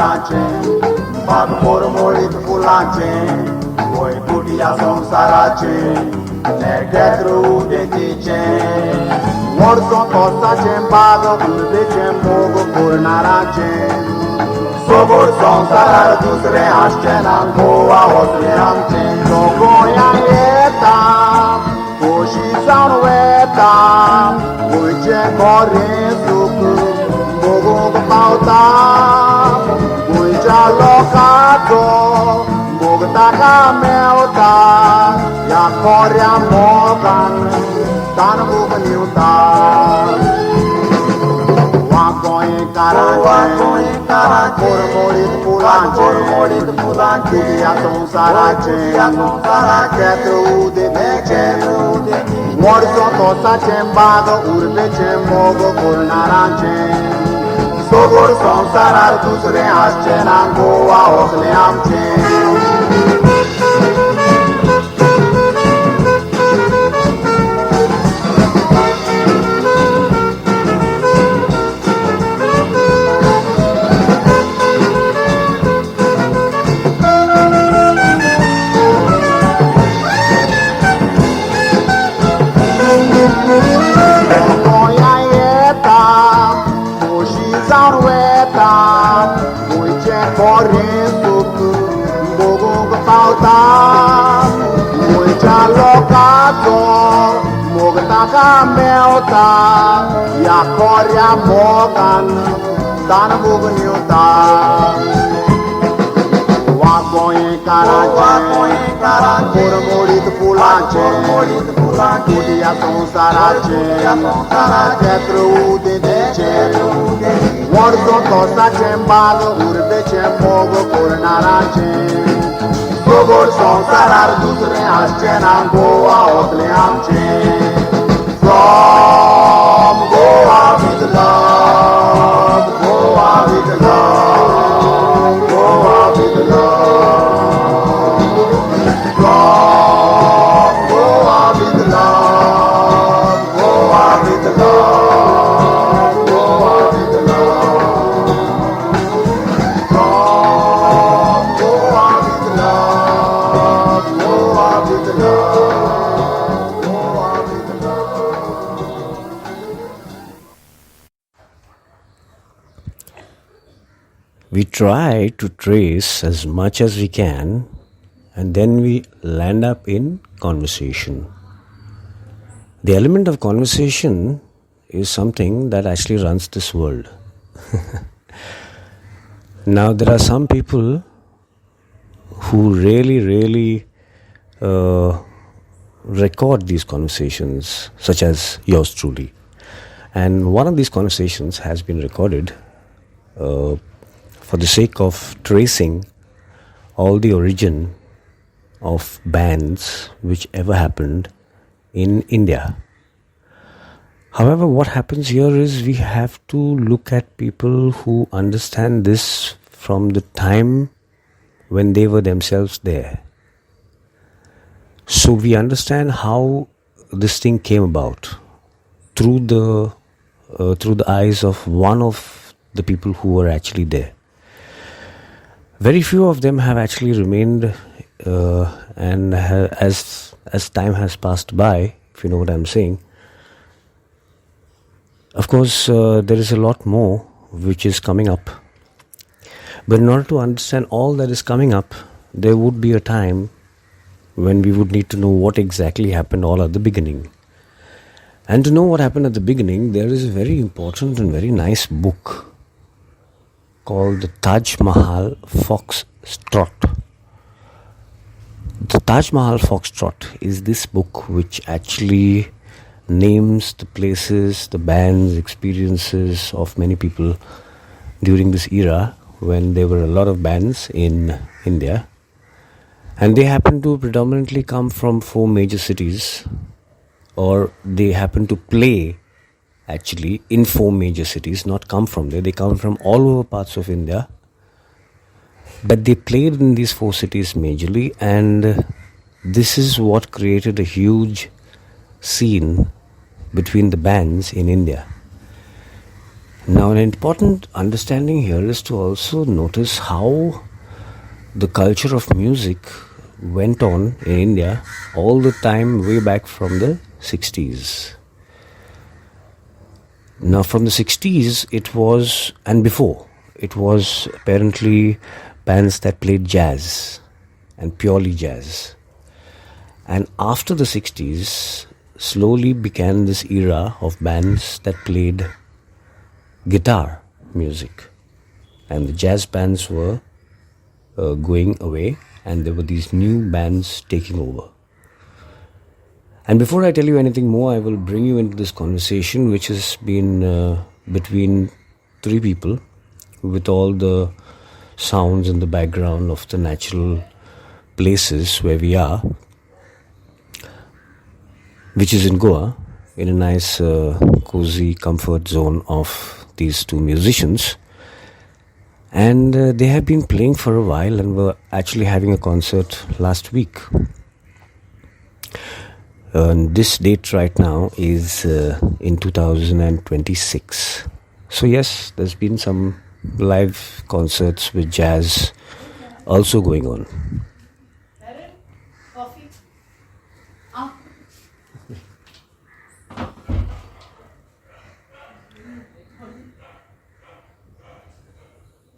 संसाराचे बाग मोरमोळीत फुलांचे होय तुटिया संसाराचे नेकेत्र उदेतीचे मोडसो तोसाचे बाग उलबेचे मोग करणाराचे सोबोर संसारार दुसरे आसचे ना गोवा वचले आमचे तो गोंया येता खोशी जावन वेता गोंयचे गोरे सूख भोगूंक पावता गोंयच्या लोकांचो मोग ताका मेवता ह्या खोऱ्या मोगान तान मोग निवता मोरमोळीत फुलांचे तुटिया संसाराचे नेकेत्र उदेतीचे मोडसो तोसाचे बाग उर्बेचे मोग करणाराचे सोबोर संसारार दुसरे आसचे ना गोवा वचले आमचे गोरे सूख भोगूंक पावता गोंयच्या लोकांचो मोग ताका मेवता ह्या खोऱ्या मोगान तान मोग निवता वा गोंयकारांचे मोरमोळीत फुलांचे तुटिया संसाराचे नेकेत्र उदेतीचे मोडसो तोसाचे बाग उर्बेचे मोग करणाराचे सोबोर संसारार दुसरे आसचे ना गोवा वचले आमचे From Goa with love, Goa with love, Goa with love. From Goa with love, Goa with love, Goa with love. From Goa with love, Goa with love, Goa with love. We try to trace as much as we can, and then we land up in conversation. The element of conversation is something that actually runs this world. Now, there are some people who really record these conversations, such as yours truly. And one of these conversations has been recorded for the sake of tracing all the origin of bands which ever happened in India. However, what happens here is we have to look at people who understand this from the time when they were themselves there. So we understand how this thing came about through the eyes of one of the people who were actually there. Very few of them have actually remained, and as time has passed by, if you know what I'm saying. Of course, there is a lot more which is coming up. But in order to understand all that is coming up, there would be a time when we would need to know what exactly happened all at the beginning. And to know what happened at the beginning, there is a very important and very nice book called the Taj Mahal Foxtrot. The Taj Mahal Foxtrot is this book which actually names the places, the bands, experiences of many people during this era when there were a lot of bands in India. And they happen to predominantly come from 4 major cities, or they happen to play actually in 4 major cities, not come from there. They come from all over parts of India. But they played in these 4 cities majorly, and this is what created a huge scene between the bands in India. Now, an important understanding here is to also notice how the culture of music went on in India all the time way back from the 60s. Now, from the 60s, it was, and before, it was apparently bands that played jazz and purely jazz. And after the 60s, slowly began this era of bands that played guitar music. And the jazz bands were going away, and there were these new bands taking over. And before I tell you anything more, I will bring you into this conversation, which has been between three people, with all the sounds in the background of the natural places where we are, which is in Goa, in a nice cozy comfort zone of these two musicians. And they have been playing for a while and were actually having a concert last week. This date right now is in 2026. So yes, there's been some live concerts with jazz also going on.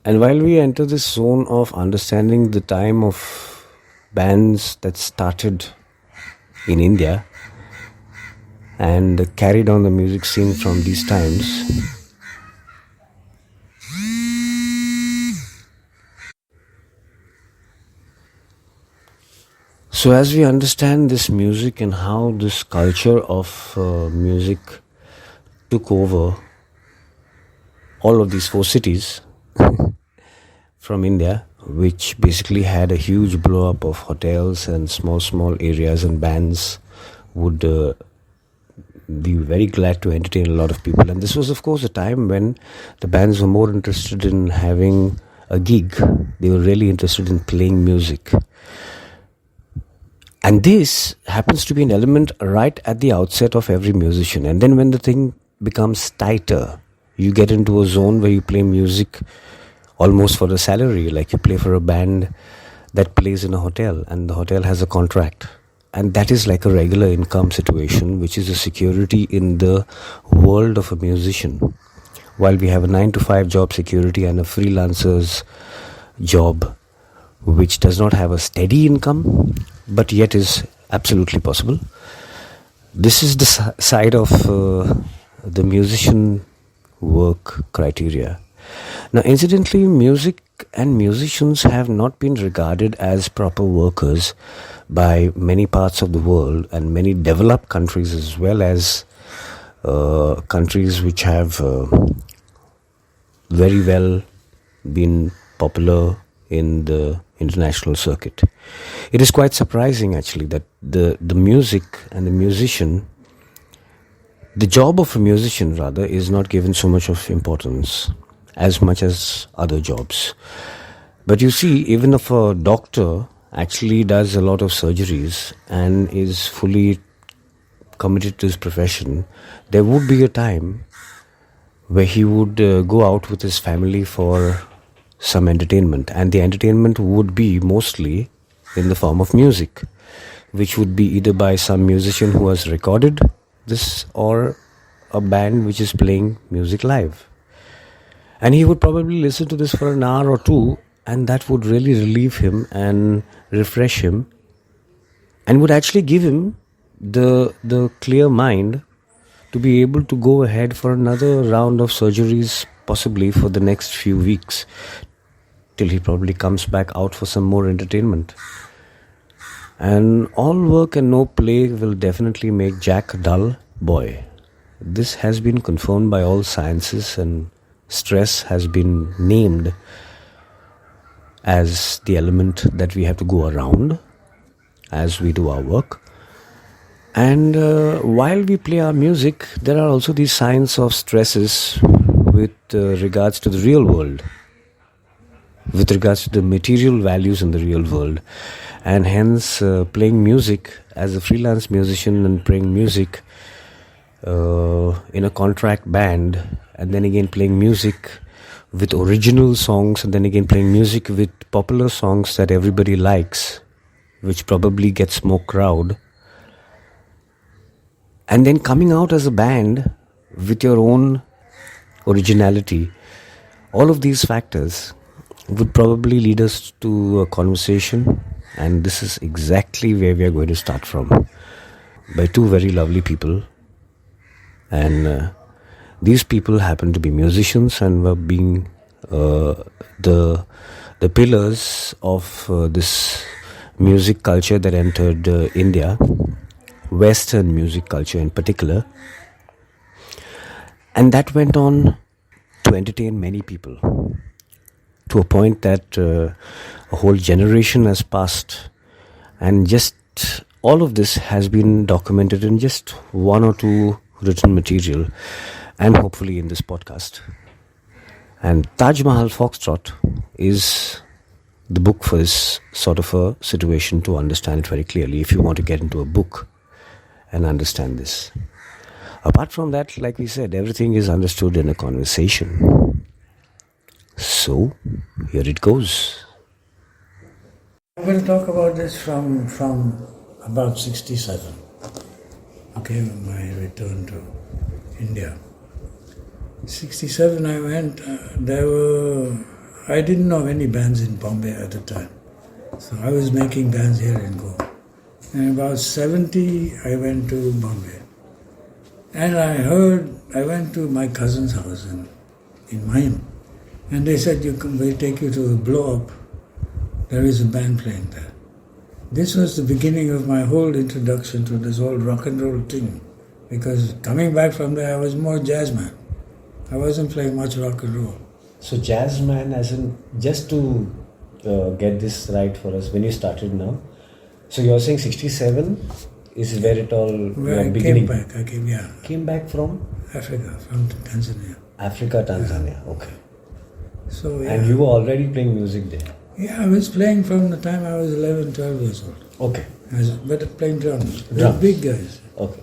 And while we enter this zone of understanding the time of bands that started in India and carried on the music scene from these times, so as we understand this music and how this culture of music took over all of these four cities from India, which basically had a huge blow up of hotels and small areas, and bands would be very glad to entertain a lot of people. And this was, of course, a time when the bands were more interested in having a gig. They were really interested in playing music. And this happens to be an element right at the outset of every musician. And then when the thing becomes tighter, you get into a zone where you play music almost for a salary, like you play for a band that plays in a hotel, and the hotel has a contract. And that is like a regular income situation, which is a security in the world of a musician. While we have a 9-to-5 job security and a freelancer's job, which does not have a steady income, but yet is absolutely possible. This is the side of the musician work criteria. Now, incidentally, music and musicians have not been regarded as proper workers by many parts of the world, and many developed countries as well as countries which have very well been popular in the international circuit. It is quite surprising actually that the music and the musician, the job of a musician rather, is not given so much of importance as much as other jobs. But you see, even if a doctor actually does a lot of surgeries and is fully committed to his profession, there would be a time where he would go out with his family for some entertainment, and the entertainment would be mostly in the form of music, which would be either by some musician who has recorded this or a band which is playing music live. And he would probably listen to this for an hour or two, and that would really relieve him and refresh him, and would actually give him the clear mind to be able to go ahead for another round of surgeries, possibly for the next few weeks, till he probably comes back out for some more entertainment. And all work and no play will definitely make Jack a dull boy. This has been confirmed by all sciences, and stress has been named as the element that we have to go around as we do our work. And while we play our music, there are also these signs of stresses with regards to the real world, with regards to the material values in the real world. And hence playing music as a freelance musician and playing music in a contract band, and then again playing music with original songs, and then again playing music with popular songs that everybody likes, which probably gets more crowd, and then coming out as a band with your own originality, all of these factors would probably lead us to a conversation, and this is exactly where we are going to start from, by two very lovely people. And these people happen to be musicians and were being the pillars of this music culture that entered India, Western music culture in particular, and that went on to entertain many people, to a point that a whole generation has passed, and just all of this has been documented in just one or two written material, and hopefully in this podcast. And Taj Mahal Foxtrot is the book for this sort of a situation, to understand it very clearly, if you want to get into a book and understand this. Apart from that, like we said, everything is understood in a conversation. So, here it goes. I'm going to talk about this from about 67. Okay, my return to India. 67 I went, I didn't know any bands in Bombay at the time. So I was making bands here in Goa. And about 70 I went to Bombay. And I went to my cousin's house in Mine. And they said, we'll take you to a blow-up. There is a band playing there. This was the beginning of my whole introduction to this whole rock and roll thing. Because coming back from there, I was more jazz man. I wasn't playing much rock and roll. So jazz man, as in, just to get this right for us, when you started now, so you're saying 67 is where it all beginning? Came back from Africa, from Tanzania. Tanzania, okay. So, yeah. And you were already playing music there? Yeah, I was playing from the time I was 11, 12 years old. Okay. But playing drums. Drums. Big guys. Okay.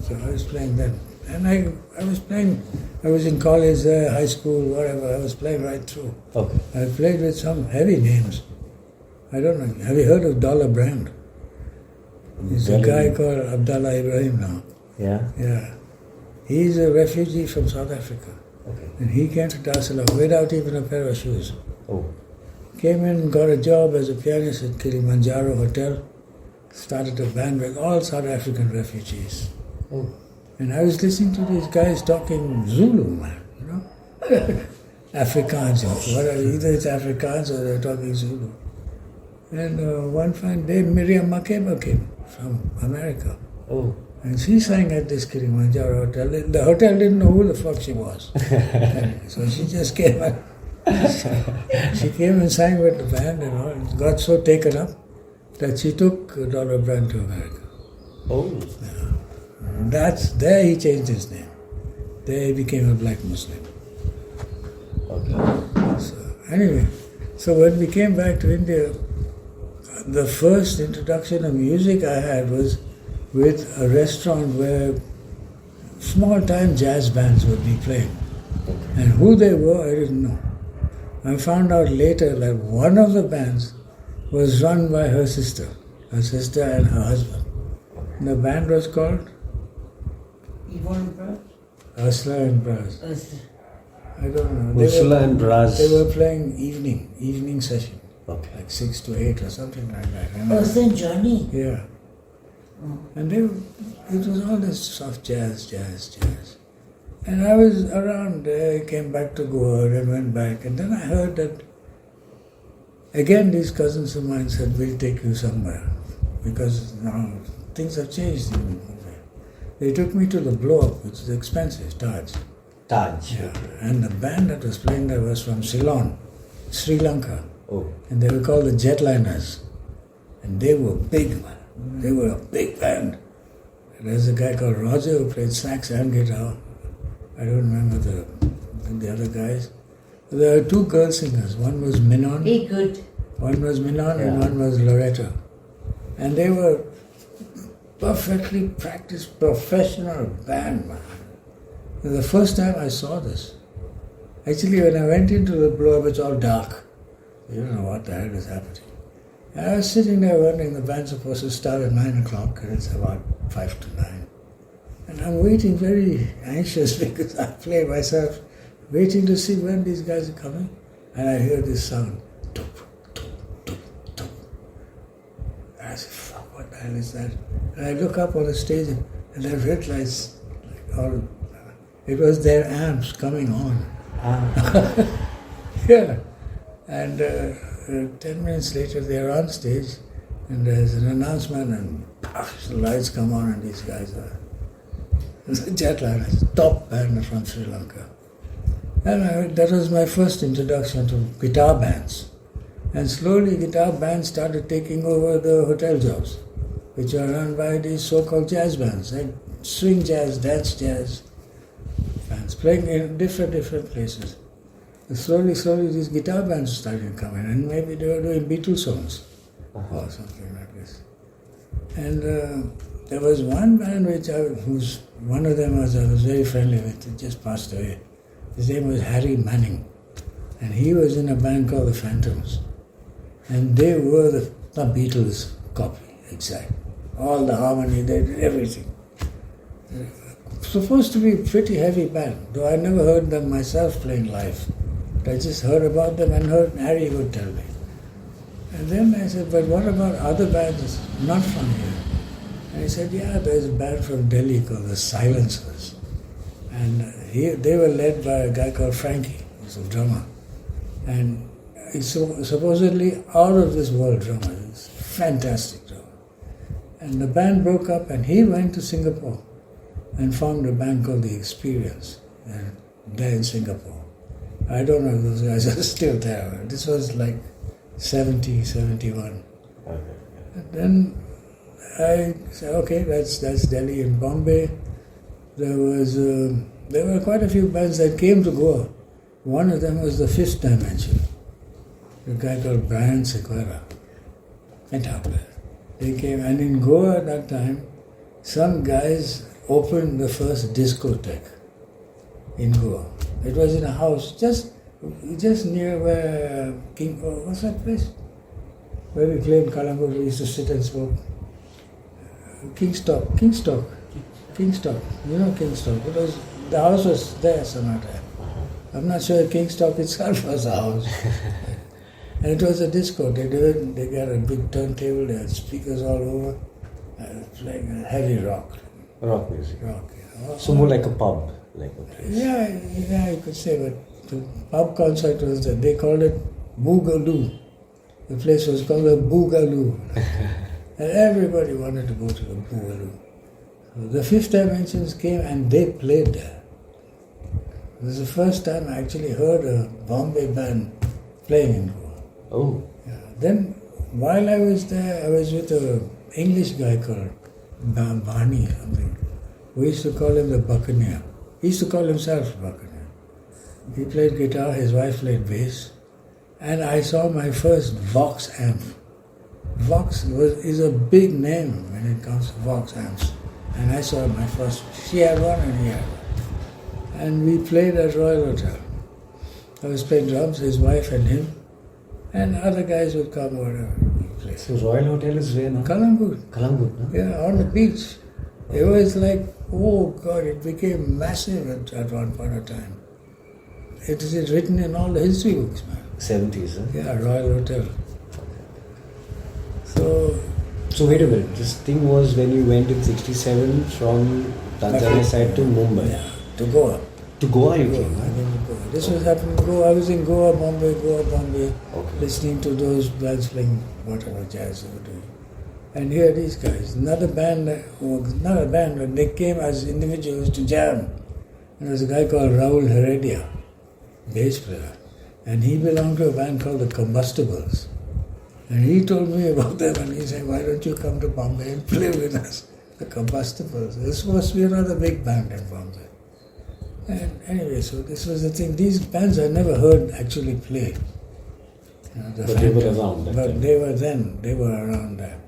So I was playing them. And I was playing, I was in college there, high school, whatever, I was playing right through. Okay. I played with some heavy names. I don't know, have you heard of Dollar Brand? He's a guy called Abdallah Ibrahim now. Yeah? Yeah. He's a refugee from South Africa. Okay. And he came to Dar es Salaam without even a pair of shoes. Oh. Came in, got a job as a pianist at Kilimanjaro Hotel, started a band with all South African refugees. Oh. And I was listening to these guys talking Zulu, man, you know? Afrikaans, or whatever, either it's Afrikaans or they're talking Zulu. And one fine day, Miriam Makeba came from America. Oh. And she sang at this Kilimanjaro Hotel. The hotel didn't know who the fuck she was. So she just came and she came and sang with the band and all. It got so taken up that she took Dollar Brand to America. Oh. There he changed his name. There he became a black Muslim. Okay. So anyway, so when we came back to India, the first introduction of music I had was with a restaurant where small-time jazz bands would be playing. And who they were, I didn't know. I found out later that one of the bands was run by her sister and her husband. And the band was called Ursula and Braz. I don't know. Ursula and Braz. They were playing evening session. Okay. Like 6 to 8 or something like that. Then Johnny. Yeah. And it was all this soft jazz. And I was around there, came back to Goa and went back. And then I heard that, again, these cousins of mine said, we'll take you somewhere. Because now things have changed in Bombay. They took me to the blow-up, which is expensive, Taj. Yeah. And the band that was playing there was from Ceylon, Sri Lanka. Oh. And they were called the Jetliners. And they were big, man. They were a big band. And there's a guy called Roger who played sax and guitar. I don't remember the other guys. There were two girl singers. One was Minon. Be good. One was Minon and one was Loretta. And they were perfectly practiced professional band, man. And the first time I saw this, actually when I went into the blow-up, it's all dark. You don't know what the hell is happening. And I was sitting there wondering, the band's supposed to start at 9 o'clock and it's about 5 to 9. And I'm waiting very anxious because I play myself, waiting to see when these guys are coming. And I hear this sound. Tup, tup, tup, tup. And I said, fuck, what the hell is that? And I look up on the stage and I realized it was their amps coming on. Yeah. And 10 minutes later they're on stage and there's an announcement and the lights come on and these guys are the Jetliners, top band from Sri Lanka. And that was my first introduction to guitar bands. And slowly guitar bands started taking over the hotel jobs, which are run by these so-called jazz bands, like swing jazz, dance jazz bands, playing in different places. And slowly these guitar bands started coming, and maybe they were doing Beatles songs or something like this. And there was one band one of them I was very friendly with, it just passed away. His name was Harry Manning, and he was in a band called the Phantoms. And they were the Beatles copy, exact. All the harmony, they did everything. Supposed to be a pretty heavy band, though I never heard them myself playing live. I just heard about them and heard Harry would tell me. And then I said, but what about other bands not from here? And he said, yeah, there's a band from Delhi called the Silencers. And they were led by a guy called Frankie, who's a drummer. And he's supposedly out of this world drummer. He's a fantastic drummer. And the band broke up and he went to Singapore and formed a band called The Experience, and there in Singapore. I don't know if those guys are still there. This was like 70, 71. Okay. And then I said, okay, that's Delhi. In Bombay, there were quite a few bands that came to Goa. One of them was the Fifth Dimension. A guy called Brian Sequeira, guitar player. They came, and in Goa at that time, some guys opened the first discotheque in Goa. It was in a house just near where what's that place? Where we played in Calangute, we used to sit and smoke. Kingstock. You know Kingstock. The house was there somewhere. I'm not sure Kingstock itself was a house. And it was a disco. They got a big turntable, they had speakers all over, playing heavy rock. Rock music. Rock, yeah. So more like a pub, like a place. Yeah, you could say, but the pub concert was that they called it Boogaloo. The place was called the Boogaloo. And everybody wanted to go to the Boogaloo. So the Fifth Dimensions came and they played there. It was the first time I actually heard a Bombay band playing in Goa. Oh. Yeah. Then, while I was there, I was with an English guy called Barney or something. We used to call him the Buccaneer. He used to call himself Buccaneer. He played guitar, his wife played bass, and I saw my first Vox amp. Vox is a big name when it comes to Vox amps. And I saw my first, she had one and he had one. And we played at Royal Hotel. I was playing drums, his wife and him, and other guys would come whatever we played. So Royal Hotel is where now? Calangute. Calangute, no? Yeah, on the beach. It was like, oh God, it became massive at one point of time. It is written in all the history books, man. 70s, huh? Yeah, Royal Hotel. So wait a minute, this thing was when you went in 67 from Tanzania side to Mumbai. Yeah, to Goa. To Goa you Goa. came, I huh? went to Goa. This was happening in Goa. I was in Goa, Bombay, Okay. listening to those bands playing whatever jazz they were doing. And here these guys, not a band, but they came as individuals to jam. And there was a guy called Raul Heredia, bass player. And he belonged to a band called the Combustibles. And he told me about them and he said, why don't you come to Bombay and play with us? The Combustibles. This was supposed to be another big band in Bombay. And anyway, so this was the thing. These bands I never heard actually play. But they were around that But time. they were around there.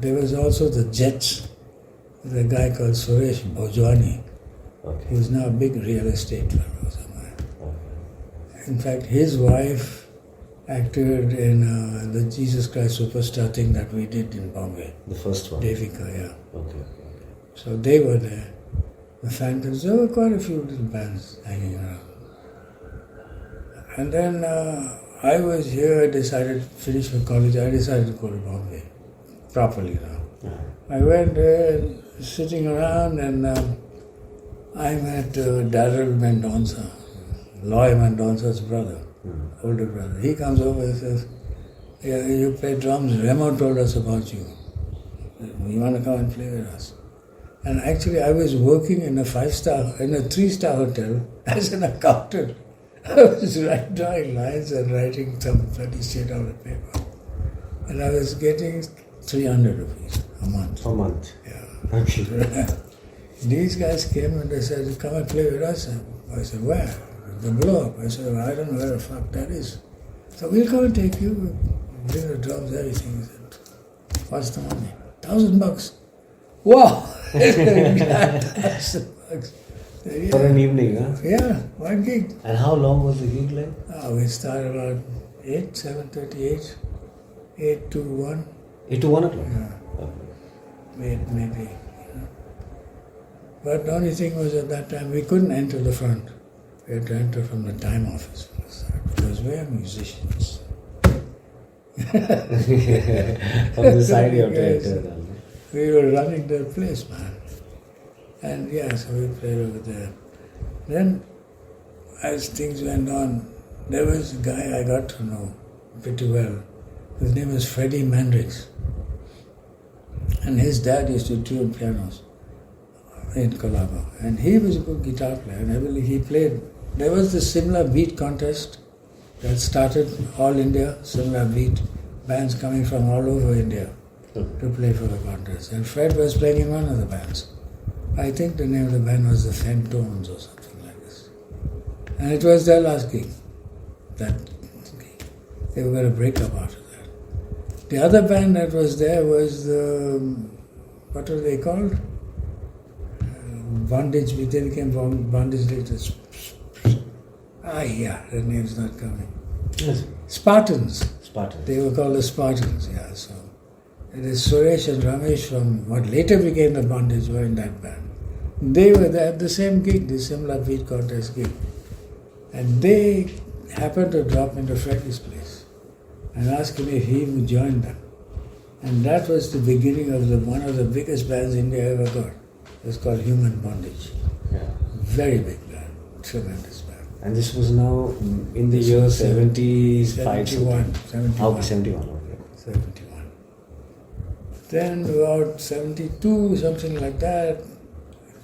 There was also the Jets. There's a guy called Suresh Bhojwani, Okay. who's now a big real estate fellow somewhere. Okay. In fact, his wife acted in the Jesus Christ Superstar thing that we did in Bombay. The first one. Devika, yeah. Okay. So they were there. The Phantoms, there were quite a few little bands hanging around. And then I was here, I decided to finish my college, I decided to go to Bombay, properly now. Uh-huh. I went there, sitting around, and I met Darrell Mendonça, Loy Mendonça's brother, older brother. He comes over and says, yeah, you play drums, Remo told us about you. You want to come and play with us? And actually I was working in a 3-star hotel as an accountant. I was drawing lines and writing some bloody shit on the paper. And I was getting 300 rupees a month. A month. Yeah. Okay. These guys came and they said, come and play with us. And I said, where? The Blow Up. I said, well, I don't know where the fuck that is. So we'll come and take you, bring the drums, everything. He said, what's the money? $1,000. Wow! $1,000. Yeah. For an evening, huh? Yeah, one gig. And how long was the gig like? We started about 7:38, 8 to 1. 8 to 1 o'clock? Yeah. Okay. Maybe. You know. But the only thing was at that time we couldn't enter the front. We had to enter from the time office because we are musicians. From the side you have to Yes. enter. We were running the place, man. And yeah, so we played over there. Then, as things went on, there was a guy I got to know pretty well. His name was Freddie Mandrix. And his dad used to tune pianos in Colombo. And he was a good guitar player. And I believe he played. There was the similar beat contest that started all India, similar beat, bands coming from all over India to play for the contest. And Fred was playing in one of the bands. I think the name of the band was the Phantoms or something like this. And it was their last gig. That gig. They were going to break up after that. The other band that was there was the, what were they called? Bondage, they became Bondage later. Yeah, the name's not coming. Yes. Spartans. Spartans. They were called the Spartans, yeah. So it is Suresh and Ramesh from what later became the Bondage were in that band. They were there at the same gig, the similar beat contest gig. And they happened to drop into Freddie's place and asked him if he would join them. And that was the beginning of one of the biggest bands India ever got. It was called Human Bondage. Yeah. Very big band, tremendous band. And this was now in the year 75. 71. 71. Okay, 71. Okay. 71. Then about 72, something like that,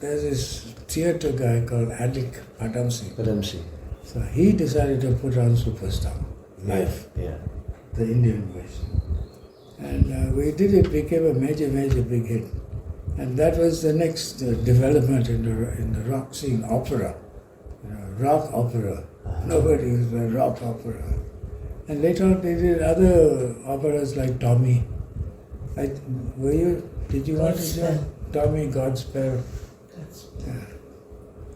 there's this theatre guy called Adik Padamsi. Padamsi. So he decided to put on Superstar live, Yeah. the Indian version. And we did it, became a major big hit. And that was the next development in the rock scene, opera. Rock opera. Nobody was a rock opera. And later on they did other operas like Tommy. Did you want to join? Tommy, Godspell. Yeah.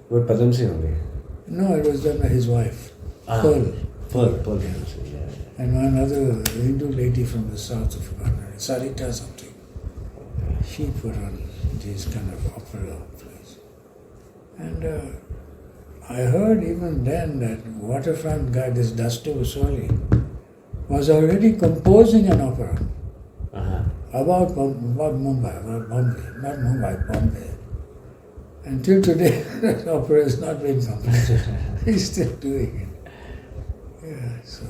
What Padamsi only? No, it was done by his wife, Pearl. Pearl. Padamsi, yeah. And one other Hindu lady from the south of Ghana, Sarita something. She put on these kind of opera plays. And I heard even then that waterfront guy, this Dasto Usoli, was already composing an opera about Mumbai, about Bombay, not Mumbai, Bombay. Until today, that opera has not been completed. He's still doing it. Yeah, so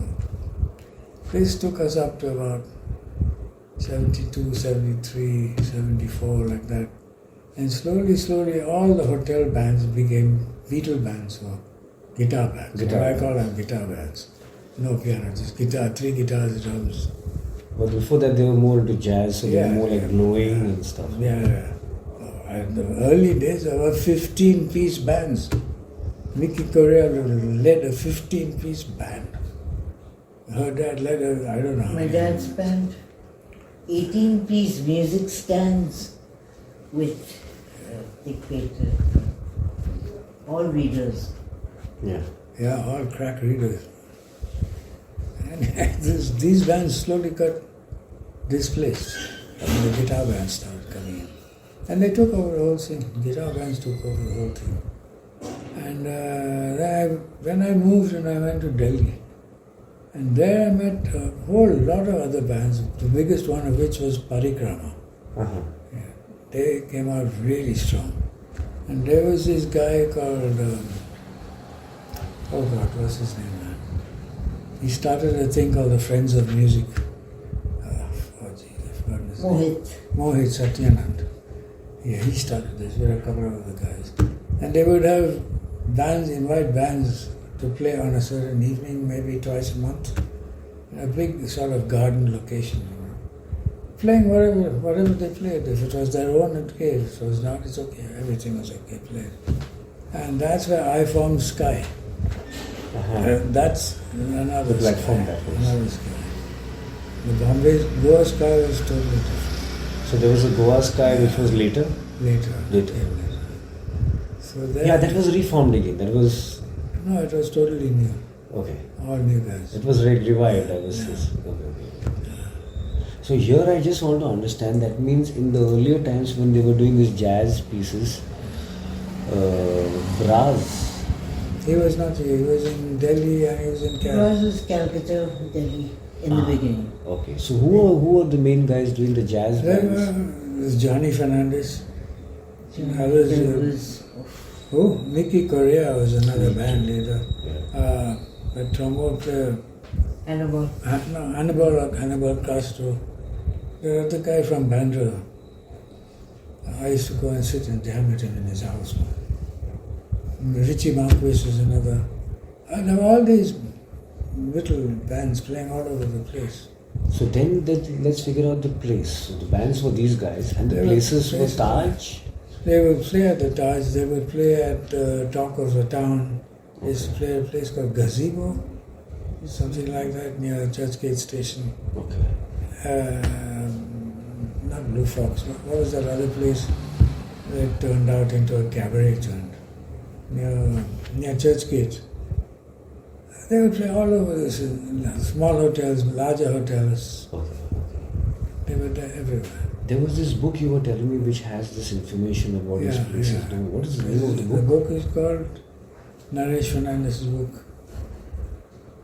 this took us up to about 72, 73, 74, like that. And slowly, all the hotel bands became Beatle bands or guitar bands. I call them guitar bands. No piano, just guitar, 3 guitars, drums. But before that, they were more into jazz, so they were more like blowing and stuff. Yeah. In the early days, there were 15-piece bands. Mickey Correa led a 15-piece band. Her dad led I don't know. My dad's band, 18-piece music stands. with dictator, all readers. Yeah. Yeah, all crack readers. And these bands slowly got displaced. And the guitar bands started coming in. And they took over the whole thing. Guitar bands took over the whole thing. And when I moved and I went to Delhi, and there I met a whole lot of other bands, the biggest one of which was Parikrama. Uh-huh. Yeah. They came out really strong. And there was this guy called, oh God, what's his name, man? He started a thing called the Friends of Music. Oh gee, I forgot his name. Mohit Satyanand. Yeah, he started this with a couple of other guys. And they would have bands, invite bands to play on a certain evening, maybe twice a month, in a big sort of garden location. Playing whatever they played. If it was their own, okay. If it was not, it's okay. Everything was okay played. And that's where I formed Sky. Uh-huh. That's another The platform Sky. that was. Another Sky. The Bombay Goa Sky was totally different. So there was a Goa Sky which was later? Later. Later. So then, Yeah, that was reformed again. That was... No, it was totally new. Okay. All new guys. It was revived, I was okay. So here I just want to understand, that means in the earlier times when they were doing these jazz pieces, Braz, He was not here. He was in Delhi and he was in Yours was Calcutta, Delhi, in the beginning. okay. So who were the main guys doing the jazz There bands? was Johnny Fernandez. There was Who? Mickey Correa was another band leader. Yeah. The trombone player, Annabelle. Hannibal Castro. The other guy from Bandra. I used to go and sit and jam with him in his house. Richie Marquis was another. And there were all these little bands playing all over the place. So then let's figure out the place. So the bands were these guys and the They were places were places. Taj? They would play at the Taj, they would play at the Talk of the Town. They used to play at a place called Gazebo, something like that, near Churchgate Station. Okay. Not Blue Fox, what was that other place that turned out into a cabaret joint? Near Churchgate. They would play all over this, small hotels, larger hotels. Okay. They were there everywhere. There was this book you were telling me which has this information about these places. Yeah. Now, what is the name of the The book? book is called Naresh Fernandez's book.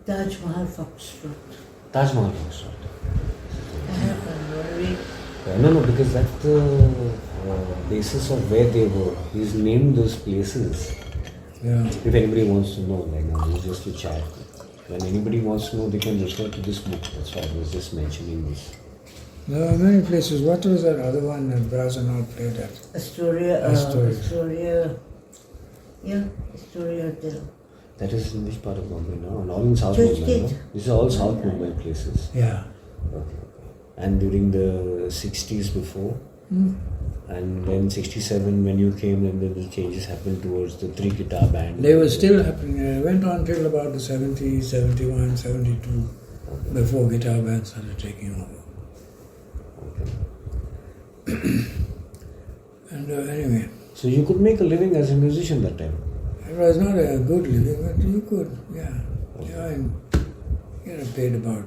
Taj Mahal Foxtrot. Taj Mahal Foxtrot. I have already. No, because that's the basis of where they were. He's named those places. Yeah. If anybody wants to know, like now, this is just to chat. When anybody wants to know, they can refer to this book. That's why I was just mentioning this. There are many places. What was that other one that Brazenol played at? Astoria. Astoria Hotel. That is in which part of Bombay now? And all in South Church Mumbai, Gate. no? These are all South Mumbai places. Yeah. Okay. And during the 60s before, and then 67 when you came, and then the changes happened towards the three guitar band. They were still happening. It went on till about the 70s, 71, 72, before guitar bands started taking over. And anyway, So you could make a living as a musician that time? it was not a good living, but you could, yeah. You get paid about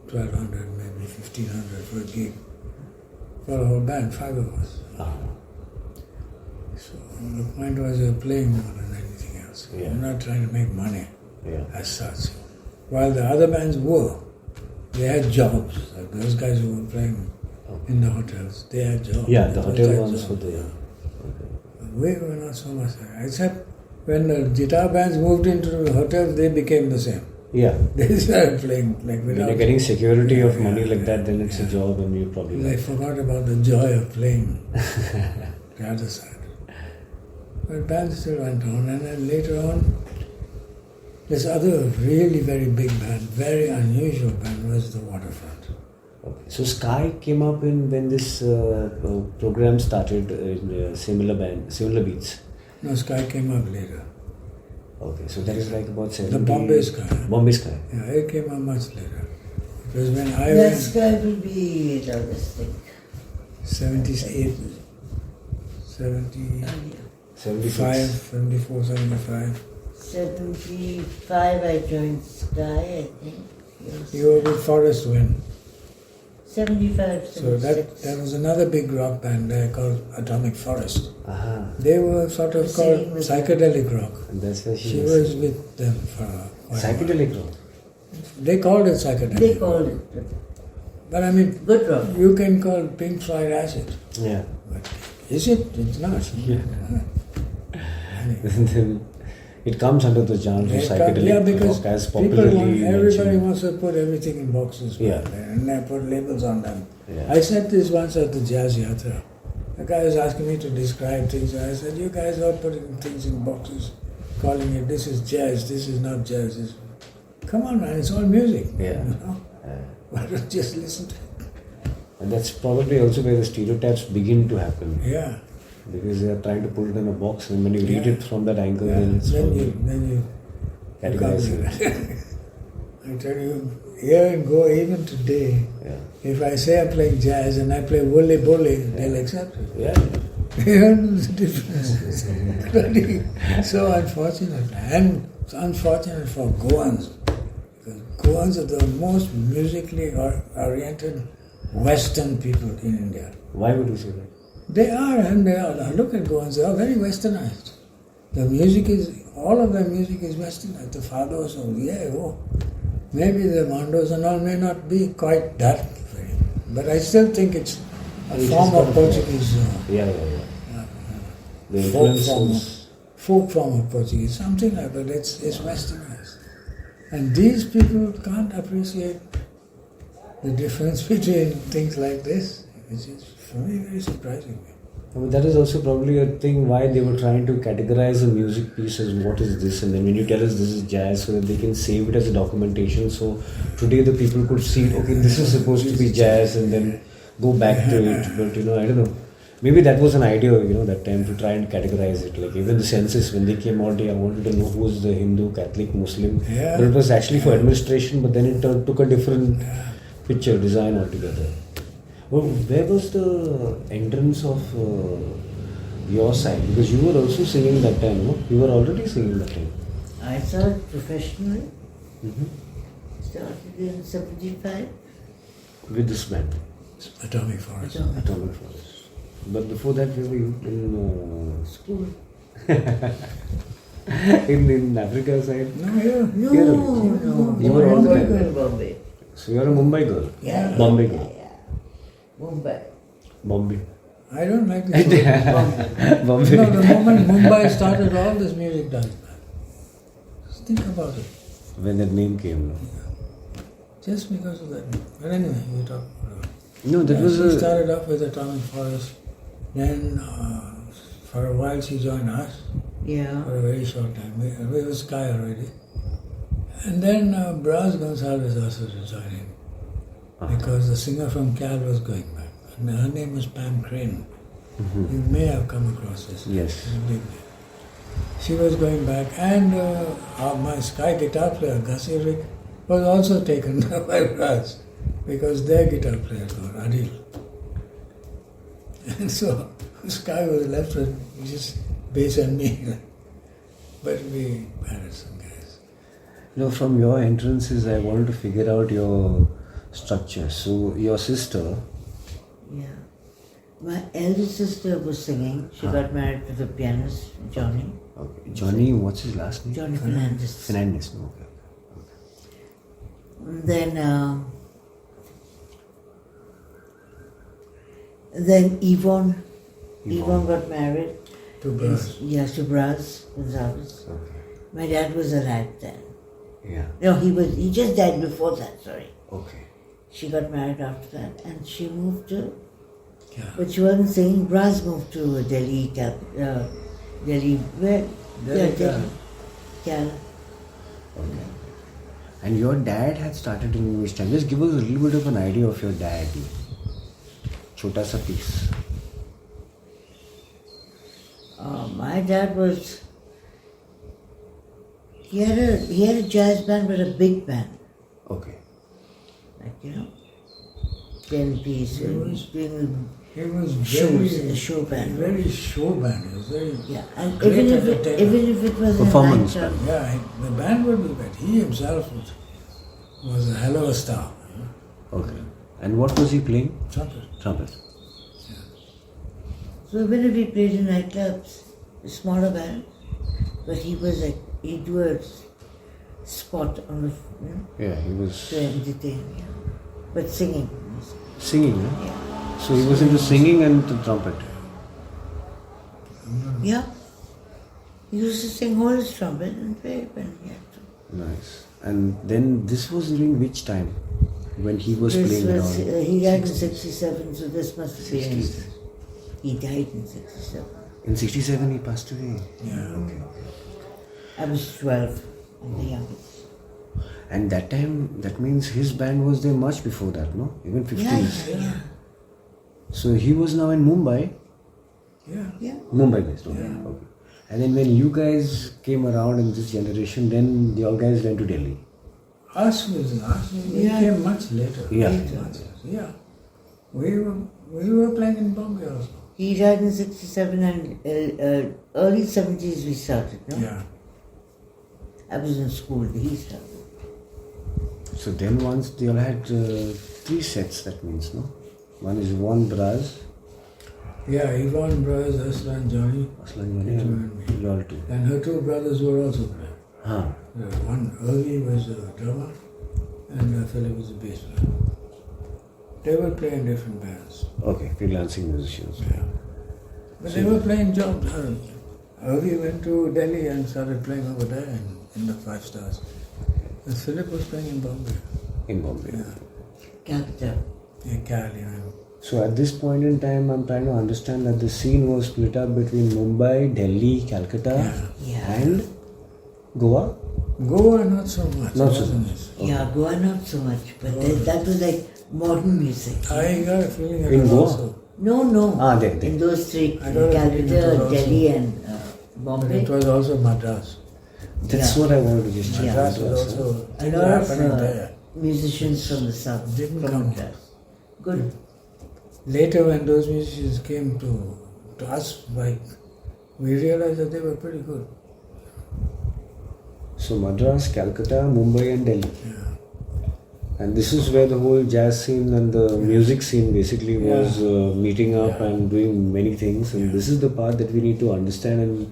1,200, maybe 1,500 for a gig. For a whole band, 5 of us. So the point was you're playing more than anything else. Yeah. You're not trying to make money Yeah. as such. While the other bands were, they had jobs. Like those guys who were playing in the hotels, they had jobs. Yeah, the It was hotel their ones job, for the... yeah. We were not so much there. Except when the guitar bands moved into the hotels, they became the same. Yeah. They started playing like When without... you're getting security of money Yeah, like that, then it's a job and you probably... They forgot about the joy of playing the other side. But bands still went on, and then later on, this other really very big band, very unusual band was the Waterfront. Okay. So Sky came up in when this program started in similar beats. No, Sky came up later. Okay, so that is like about 70... The Bombay Sky. Bombay Sky. Yeah, it came up much later. It was when I That went... sky will be, let us think. 78. 75, Earlier. 76. 74, 75. 75 I joined Sky, I think. Yes. You were with Forrest when? 75, 76. So that was another big rock band there called Atomic Forest. Aha. They were sort of Singing called with psychedelic rock. And that's where She was with them for quite a while. psychedelic rock. They called it psychedelic. They called it But I mean, good rock. you can call Pink Floyd acid. Yeah. But is it? It's not. Yeah. And then it comes under the genre of psychedelic Yeah, because rock as people popularly everybody mentioned. wants to put everything in boxes. Yeah. And they put labels on them. Yeah. I said this once at the Jazz Yatra. The guy was asking me to describe things. I said, you guys are putting things in boxes, calling it, this is jazz, this is not jazz. Come on, man, it's all music. Yeah. You know? Why don't you just listen to it? And that's probably also where the stereotypes begin to happen. Yeah. Because they are trying to put it in a box, and when you read Yeah. it from that angle, Yeah. then it's Then probably you categorize it. I tell you, here in Goa, even today, Yeah. if I say I'm playing jazz and I play wole bole, they'll accept it. Yeah. You know the difference. It's really so unfortunate. And it's unfortunate for Goans. Because Goans are the most musically oriented Western people in India. Why would you say that? They are, and they are. Look at Goans, they are very westernized. The music is, all of their music is westernized. The fados, maybe the mandos and all may not be quite that, but I still think it's a form of Portuguese. Yeah. The Folk influence form, was... folk form of Portuguese, something like that. It's westernized. And these people can't appreciate the difference between things like this, which is for me very surprising. I mean, that is also probably a thing why they were trying to categorize a music piece as what is this, and then when you tell us this is jazz, so that they can save it as a documentation. So today the people could see, okay, this is supposed to be jazz, and then go back to it. But I don't know. Maybe that was an idea, that time to try and categorize it. Like even the census, when they came out, I wanted to know who was the Hindu, Catholic, Muslim. Yeah. But it was actually for administration, but then it took a different picture, design altogether. Well, where was the entrance of your side? Because you were also singing that time, no? You were already singing that time. I started professionally. Mm-hmm. Started in 75. With this band, Atomic Forest. Atomic Forest. But before that, where were you? In School. in Africa side? No, yeah. No, Here, no. You were all Bombay there. girl, Bombay. So you are a Mumbai girl? Yeah. Bombay girl? Yeah. Mumbai. Bombay. I don't like this. Bombay. Bombay. No, the moment Mumbai started, all this music died. Just think about it. When that name came, no? Just because of that. But anyway, we talk about it. No, that was She a... started off with Atomic Forest. Then, for a while, she joined us Yeah. for a very short time. We were Sky already. And then Bras Gonsalves asked us to join in. Because the singer from Cal was going back. And her name was Pam Crane. Mhm. You may have come across this. Yes. She's a big name. She was going back, and my Sky guitar player, Gussie Rick, was also taken by Bras because their guitar player got Adil. And so Sky was left with just bass and me. But we added some guys. From your entrances, I wanted to figure out your structure. So your sister... Yeah. My eldest sister was singing. She got married to the pianist, Johnny. Okay. Johnny, what's his last name? Johnny Fernandez. Fernandez. No, okay. Then Yvonne got married. To Bras. Yes, to Bras Gonsalves. Okay. My dad was alive then. Yeah. No, he just died before that, sorry. Okay. She got married after that and she moved to, Yeah. but she wasn't singing. Bras moved to Delhi, Delhi, where? Delhi, Delhi. Cal. Okay. And your dad had started in which time? Just give us a little bit of an idea of your dad. Chota sa piece. My dad was, he had a jazz band, but a big band. Okay. Like, 10 piece, doing He was shows, very, a show band. very show band. He was very Yeah, and great even entertainer. if it was Performance a nightclub, Yeah, the band would be bad. He himself was a hell of a star. Okay. And what was he playing? Trumpet. Trumpet. so even if he played in nightclubs, a smaller band, but he was like, he'd do a spot on the, Yeah, he was to entertain, yeah. But singing. singing, huh? Yeah. So he was into singing and the trumpet. Yeah. He used to sing all his trumpet and play when he had to. Nice. And then this was during which time? When he was This playing was, around? he died in 67, so this must be 60s. He died in 67. In 67 he passed away. Yeah. Okay. I was 12 and the youngest. And that time, that means his band was there much before that, no? Even 50s. Yeah. So he was now in Mumbai. Yeah. Yeah. Mumbai based, okay. Yeah. Okay. And then when you guys came around in this generation, then the all guys went to Delhi. We Yeah. came much later. Yeah. Much, yeah. We were playing in Bombay also. He died in 67 and early 70s we started, no? Yeah. I was in school, he started. So then once they all had 3 sets, that means, no? One is Yvonne Braz, Yeah, Yvonne Brothers, Aslan Johnny, Aslan Jani, and you all two. and her two brothers were also playing. Huh. One, Irvi was a drummer, and Philip was a bass player. They were playing different bands. Okay, freelancing musicians. Yeah. But they were playing jobs. Irvi went to Delhi and started playing over there in the 5 stars. And Philip was playing in Bombay. In Bombay. Yeah. Calcutta. In Cali. So at this point in time, I'm trying to understand that the scene was split up between Mumbai, Delhi, Calcutta, Yeah. and Goa. Goa, not so much. Not so wasn't much. it? Okay. Yeah, Goa not so much, but that was like modern music. I got a feeling it In was Goa? also. No. There. In those 3, I got a feeling it was Calcutta, also- Delhi and But Bombay. it was also Madras. That's Yeah. what I wanted to just check. Yeah. Madras out, was sir. also A things lot were of happening there. musicians from the south. Didn't from come. Madras. Good. Later, when those musicians came to us, like, we realized that they were pretty good. So Madras, Calcutta, Mumbai and Delhi. Yeah. And this is where the whole jazz scene and the music scene basically was meeting up Yeah. and doing many things. And Yeah. this is the part that we need to understand. And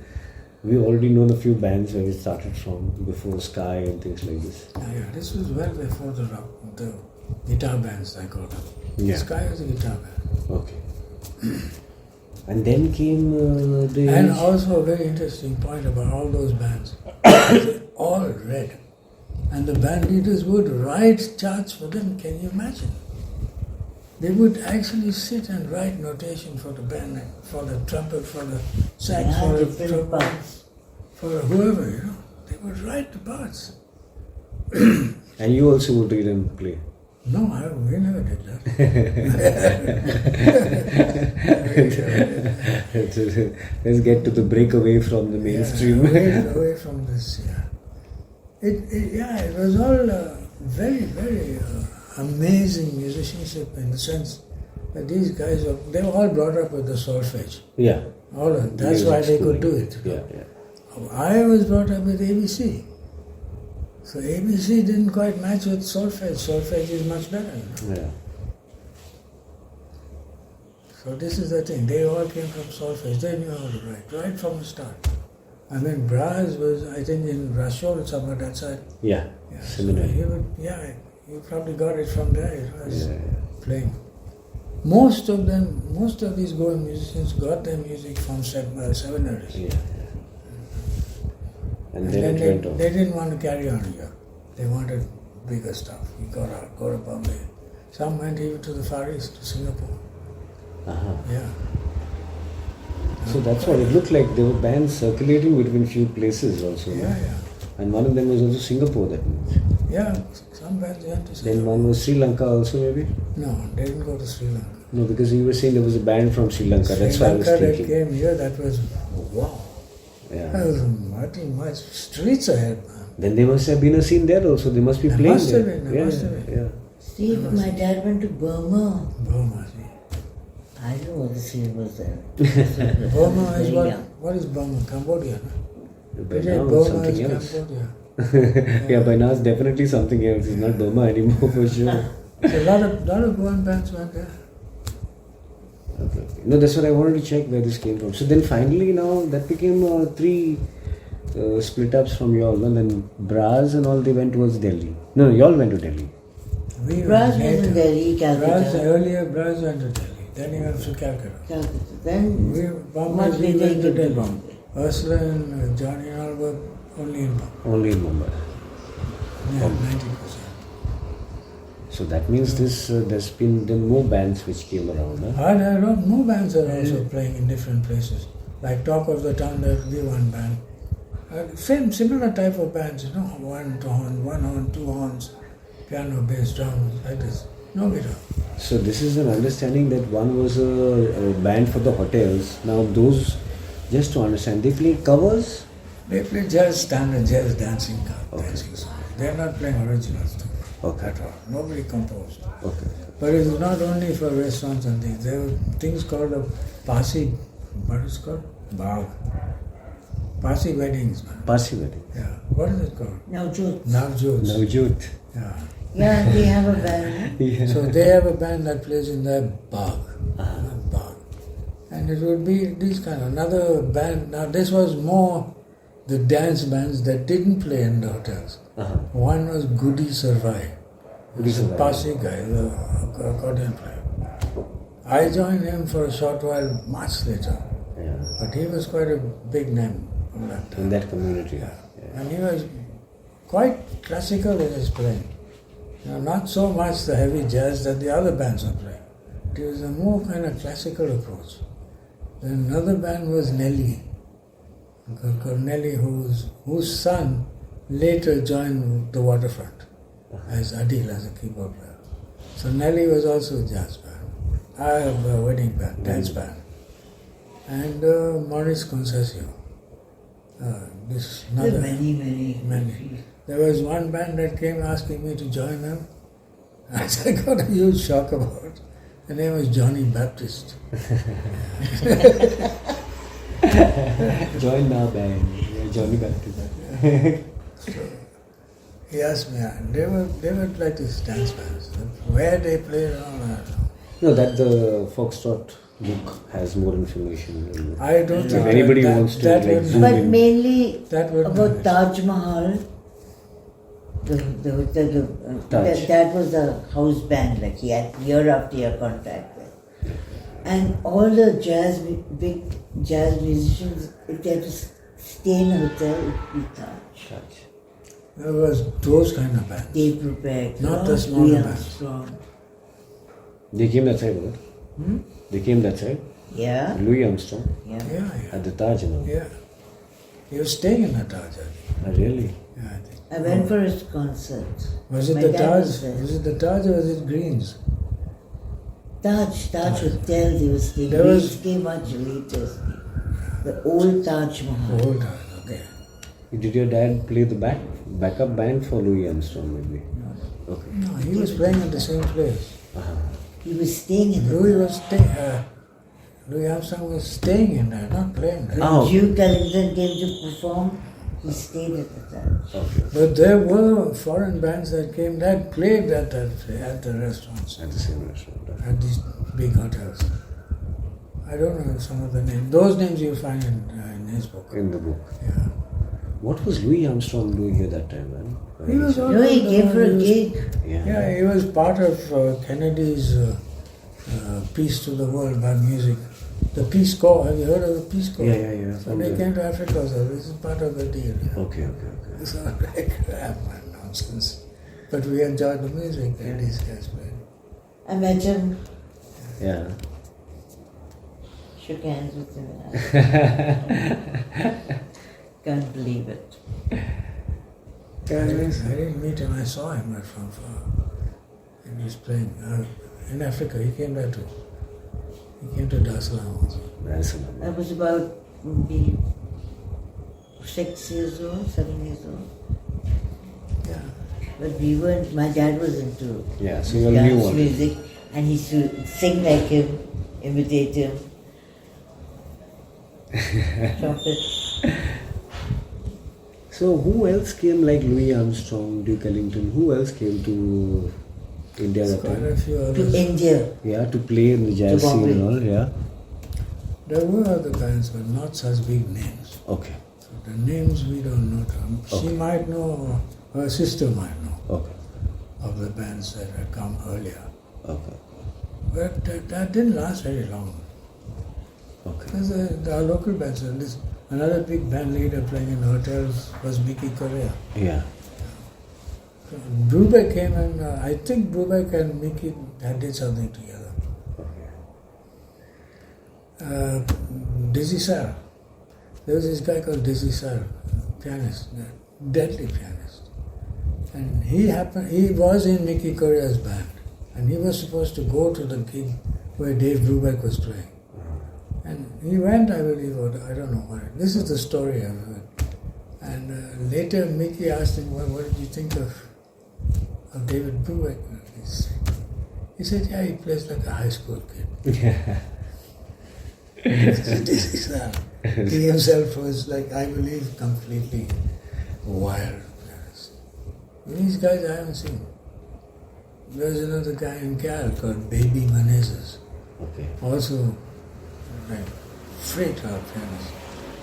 we already know a few bands where we started from before Sky and things like this. Yeah, this was well before the guitar bands, I call them. Yeah. Sky was a guitar band. Okay. And then came the... And also a very interesting point about all those bands. They all read. And the band leaders would write charts for them. Can you imagine? They would actually sit and write notation for the band, for the trumpet, for the sax, Yeah, for, different the, parts. for whoever, you know. They would write the parts. And you also would read and play. No, we never did that. Let's get to the break away from the mainstream. Yeah, away from this, yeah. It was all very, very amazing musicianship in the sense that these guys, they were all brought up with the solfege. Yeah. All of, that's why they could do it. Yeah. I was brought up with ABC. So ABC didn't quite match with solfege. Solfege is much better. You know? Yeah. So this is the thing. They all came from solfege. They knew how to write, right from the start. I mean, Braz was, I think, in Rashol, somewhere that side. Yeah. So Similar. you probably got it from there. It was Yeah. playing. Most of these Goan musicians got their music from seminaries. Yeah. And And then it then went on. they didn't want to carry on here. They wanted bigger stuff. You got to go to Bombay. Some went even to the Far East, to Singapore. Uh-huh. Yeah. So that's what it looked like. There were bands circulating between few places also. no? Yeah. And one of them was also Singapore, that means. Yeah, some bands went to Then Singapore. one was Sri Lanka also, maybe? No, they didn't go to Sri Lanka. No, because you were saying there was a band from Sri Lanka. That's why I was Sri Lanka that thinking. came here, that was, wow. Yeah. That was much streets ahead, man. Then there must have been a scene there also. They must be There playing must there. have been, there yeah, must have been. Yeah. Steve, my dad went to Burma. Burma, see. I don't know what the scene was there. Burma is Very what? young. What is Burma? Cambodia, no? By Today, now it's Burma something is else. Cambodia. Yeah, by now it's definitely something else. It's not Burma anymore for sure. So a lot of Burma bands went there. Okay. No, that's what I wanted to check where this came from. So then finally now that became three split ups from y'all. And then Braz and all, they went towards Delhi. No, y'all went to Delhi. We Braz was later. in Delhi, Calcutta. Earlier Braz went to Delhi. Then he went to Calcutta. Calcutta. Then Bombay, must we be went to taken to Delhi. Bombay. Ursula and Johnny and all were only in Bombay. Only in Mumbai. Yeah, 90%. So that means there's been then more bands which came around. Huh? There are more bands are also playing in different places. Like Talk of the Town, there will be one band. Similar type of bands, one horn, two horns, piano, bass, drums, like this. No guitar. So this is an understanding that one was a band for the hotels. Now those, just to understand, they play covers? They play jazz, standard jazz dancing Okay. songs. They are not playing original stuff Okay. at all. Nobody composed. Okay. But it's not only for restaurants and things. There were things called a Pasi, what is it called? Bag. Pasi weddings, man. Parsi wedding. Yeah. What is it called? Navjot. Navjots. Navjot. Yeah. Yeah, they have a band. Yeah. So they have a band that plays in their bag. Bag. And it would be this kind of another band. Now this was more the dance bands that didn't play in the hotels. Uh-huh. One was Goody Survey. Goody He's a Survey. Pasi guy, the accordion player. I joined him for a short while much later. Yeah. But he was quite a big name from that time. In that community. Yeah. And he was quite classical in his playing. Not so much the heavy jazz that the other bands are playing. It was a more kind of classical approach. Then another band was Nelly. Called Nelly, whose son later joined the Waterfront as Adil, as a keyboard player. So Nelly was also a jazz band. I have a wedding band, dance band. And Maurice Concesio. This There are another many. There was one band that came asking me to join them. I got a huge shock about it. The name was Johnny Baptist. Join our band. Yeah, Johnny Baptist. He asked me, they were like these dance bands. Where they played, I don't know. No, that the Foxtrot book has more information. I don't think If anybody that, wants to, that like, would zoom But in. mainly That would about manage. Taj Mahal. Taj. That was the house band, like he had year after year contract with. And all the big jazz musicians, if they had to stay in a hotel, it would be Taj. There was those kind of bands. Dave Brubeck, Not the smaller Louis bands. Armstrong. They came that side, what? They came that side. Yeah, Louis Armstrong yeah. Yeah. at the Taj and all. Yeah. He was staying in the Taj, I think. Really? Yeah, I think. I went for his concert. Was it My the dad Taj? was there. Was it the Taj or was it Greens? Taj Hotel, they was staying. There We was- stay much later. The old Taj Mahal. The old Taj, okay. Did your dad play the backup band for Louis Armstrong maybe? Okay. No, he was playing at the same place. He was staying in the Louis Armstrong was staying in there, not playing there. When Oh. Duke Ellington came to perform, he stayed at the Taj. Okay. But there were foreign bands that came that played at the restaurants, At the same restaurant. at these big hotels. I don't know some of the names. Those names you'll find in his book. In the book. Yeah. What was Louis Armstrong doing here that time, man? He was all No, he over, came for a was- gig. Yeah, he was part of Kennedy's Peace to the World by music. The Peace Corps, have you heard of the Peace Corps? Yeah. So they came to Africa, so this is part of the deal. Okay. It's not like crap and nonsense. But we enjoyed the music that these guys played. I met him, Yeah. shook hands with him. Can't believe it. Yeah, I didn't meet him, I saw him from far. And he was playing in Africa, he came there too. He came to Dar es Salaam also. I was about maybe 6 years old, 7 years old. Yeah. But we weren't, my dad was into Yeah, so you knew dance what. music, and he used to sing like him, imitate him. Chocolate. So who else came like Louis Armstrong, Duke Ellington? Who else came to India that Quite a time? few To others. India. Yeah, to play in the jazz To scene Bombay. and all, yeah. There were other bands, but not such big names. Okay, So the names we don't know. She Okay. might know, her sister might know okay, of the bands that had come earlier. okay, But that didn't last very long. okay. Because our local bands, and this, another big band leader playing in hotels was Mickey Correa. Yeah, Brubeck came and I think Brubeck and Mickey did something together. Dizzy Sar. There was this guy called Dizzy Sar, pianist, deadly pianist. And he was in Mickey Correa's band. And he was supposed to go to the gig where Dave Brubeck was playing. And he went, I believe, or I don't know what. This is the story I've heard. And later Mickey asked him, well, what did you think of David Brubeck? He said, yeah, he plays like a high school kid. yeah. This is he himself was like, I believe, completely wild. These guys I haven't seen. There's another guy in Cal called Baby Menezes, Okay, also like freak out pianist.